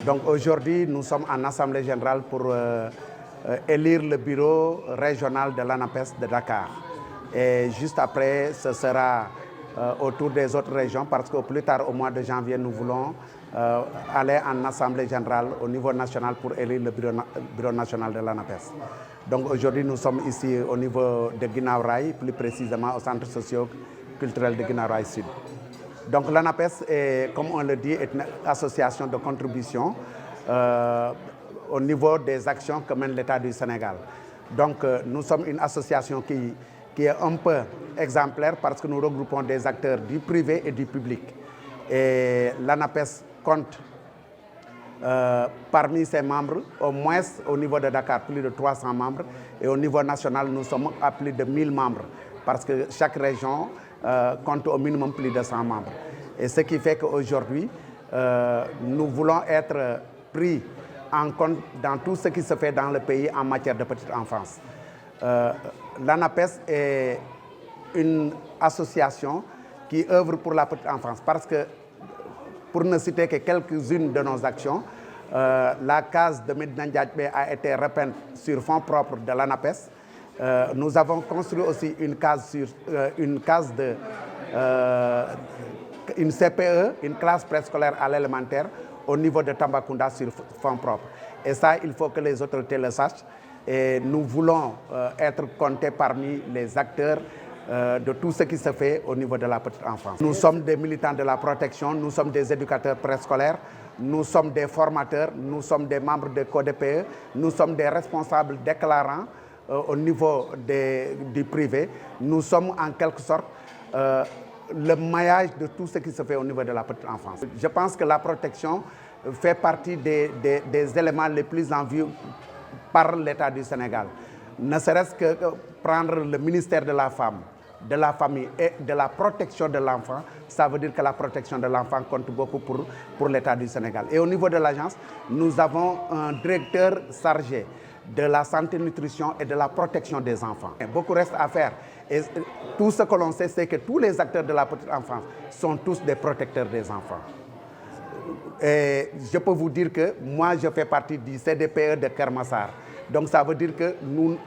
Donc aujourd'hui, nous sommes en Assemblée générale pour élire le bureau régional de l'ANAPES de Dakar. Et juste après, ce sera autour des autres régions parce qu'au plus tard, au mois de janvier, nous voulons aller en Assemblée générale au niveau national pour élire le bureau national de l'ANAPES. Donc aujourd'hui, nous sommes ici au niveau de Guinaw Rail, plus précisément au centre socio-culturel de Guinaw Rail Sud. Donc l'ANAPES, comme on le dit, est une association de contribution au niveau des actions que mène l'État du Sénégal. Donc nous sommes une association qui est un peu exemplaire parce que nous regroupons des acteurs du privé et du public. Et l'ANAPES compte parmi ses membres, au moins au niveau de Dakar, plus de 300 membres. Et au niveau national, nous sommes à plus de 1000 membres parce que chaque région compte au minimum plus de 100 membres. Et ce qui fait qu'aujourd'hui, nous voulons être pris en compte dans tout ce qui se fait dans le pays en matière de petite enfance. L'ANAPES est une association qui œuvre pour la petite enfance parce que, pour ne citer que quelques-unes de nos actions, la case de Médina Ndiadjbé a été repeinte sur fonds propres de l'ANAPES. Nous avons construit aussi une case une CPE, une classe préscolaire à l'élémentaire, au niveau de Tambacounda sur fonds propres. Et ça, il faut que les autorités le sachent. Et nous voulons être comptés parmi les acteurs de tout ce qui se fait au niveau de la petite enfance. Nous sommes des militants de la protection, nous sommes des éducateurs préscolaires, nous sommes des formateurs, nous sommes des membres de CODPE, nous sommes des responsables déclarants au niveau du privé. Nous sommes en quelque sorte le maillage de tout ce qui se fait au niveau de la petite enfance. Je pense que la protection fait partie des éléments les plus en vue par l'État du Sénégal. Ne serait-ce que prendre le ministère de la femme, de la famille et de la protection de l'enfant, ça veut dire que la protection de l'enfant compte beaucoup pour l'État du Sénégal. Et au niveau de l'agence, nous avons un directeur chargé de la santé, nutrition et de la protection des enfants. Et beaucoup reste à faire. Et tout ce que l'on sait, c'est que tous les acteurs de la petite enfance sont tous des protecteurs des enfants. Et je peux vous dire que moi, je fais partie du CDPE de Kermassar. Donc ça veut dire que nous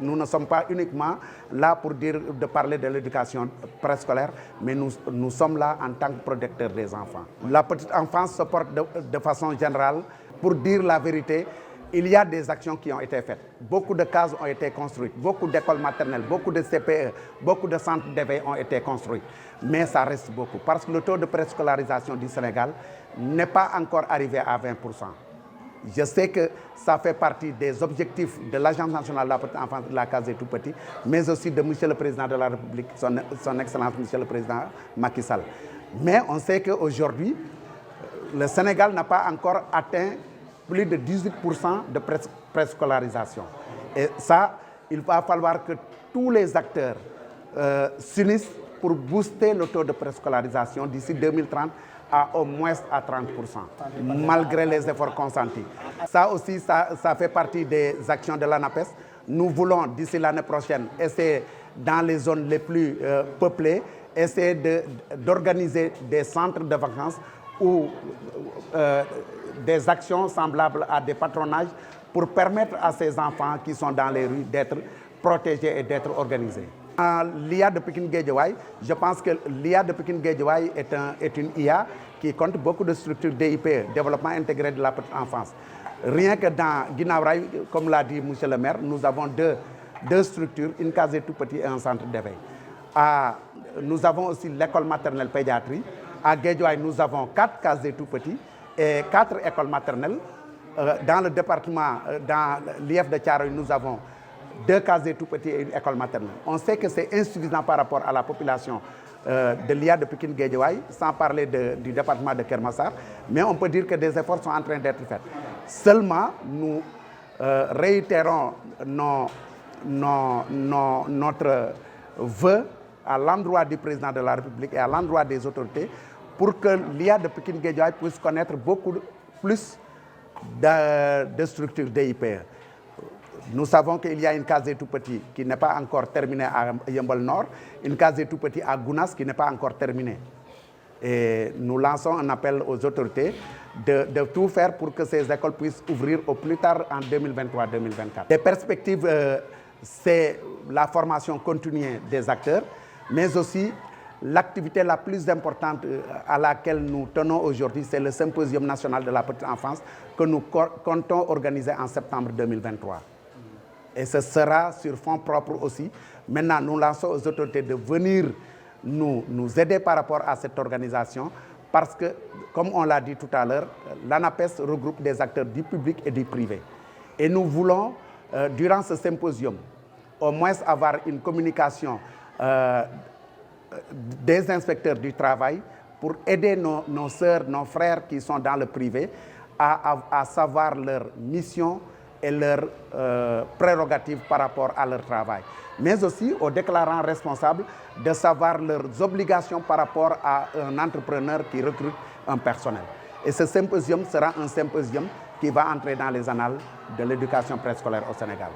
ne sommes pas uniquement là pour de parler de l'éducation préscolaire, mais nous sommes là en tant que protecteurs des enfants. La petite enfance se porte de façon générale. Pour dire la vérité, il y a des actions qui ont été faites. Beaucoup de cases ont été construites, beaucoup d'écoles maternelles, beaucoup de CPE, beaucoup de centres d'éveil ont été construits. Mais ça reste beaucoup parce que le taux de préscolarisation du Sénégal n'est pas encore arrivé à 20%. Je sais que ça fait partie des objectifs de l'Agence nationale de la petite enfance de la case des tout-petits, mais aussi de M. le Président de la République, son Excellence M. le Président Macky Sall. Mais on sait qu'aujourd'hui, le Sénégal n'a pas encore atteint plus de 18% de préscolarisation. Et ça, il va falloir que tous les acteurs s'unissent pour booster le taux de préscolarisation d'ici 2030 à au moins à 30%, malgré les efforts consentis. Ça aussi, ça fait partie des actions de l'ANAPES. Nous voulons, d'ici l'année prochaine, essayer, dans les zones les plus peuplées, essayer d'organiser des centres de vacances ou des actions semblables à des patronages pour permettre à ces enfants qui sont dans les rues d'être protégés et d'être organisés. L'IA de Pikine Guédiawaye, je pense que l'IA de Pikine Guédiawaye est une IA qui compte beaucoup de structures DIPE, développement intégré de la petite enfance. Rien que dans Guinaw Rail, comme l'a dit M. le maire, nous avons deux structures, une case des tout-petits et un centre d'éveil. Nous avons aussi l'école maternelle pédiatrie. À Guédiawaye, nous avons 4 cases des tout-petits et 4 écoles maternelles. Dans le département, dans l'IF de Thiaroye, nous avons 2 cases des tout-petits et une école maternelle. On sait que c'est insuffisant par rapport à la population de l'IA de Pikine Guédiawaye, sans parler du département de Kermassar, mais on peut dire que des efforts sont en train d'être faits. Seulement, nous réitérons notre vœu à l'endroit du président de la République et à l'endroit des autorités pour que l'IA de Pikine Guédiawaye puisse connaître beaucoup plus de structures DIPE. Nous savons qu'il y a une case des tout-petits qui n'est pas encore terminée à Yeumbeul Nord, une case des tout-petits à Gounass qui n'est pas encore terminée. Et nous lançons un appel aux autorités de tout faire pour que ces écoles puissent ouvrir au plus tard en 2023-2024. Les perspectives, c'est la formation continue des acteurs, mais aussi l'activité la plus importante à laquelle nous tenons aujourd'hui, c'est le Symposium national de la petite enfance que nous comptons organiser en septembre 2023. Et ce sera sur fonds propres aussi. Maintenant, nous lançons aux autorités de venir nous aider par rapport à cette organisation parce que, comme on l'a dit tout à l'heure, l'ANAPES regroupe des acteurs du public et du privé. Et nous voulons, durant ce symposium, au moins avoir une communication des inspecteurs du travail pour aider nos sœurs, nos frères qui sont dans le privé à savoir leur mission et leurs prérogatives par rapport à leur travail. Mais aussi aux déclarants responsables de savoir leurs obligations par rapport à un entrepreneur qui recrute un personnel. Et ce symposium sera un symposium qui va entrer dans les annales de l'éducation préscolaire au Sénégal.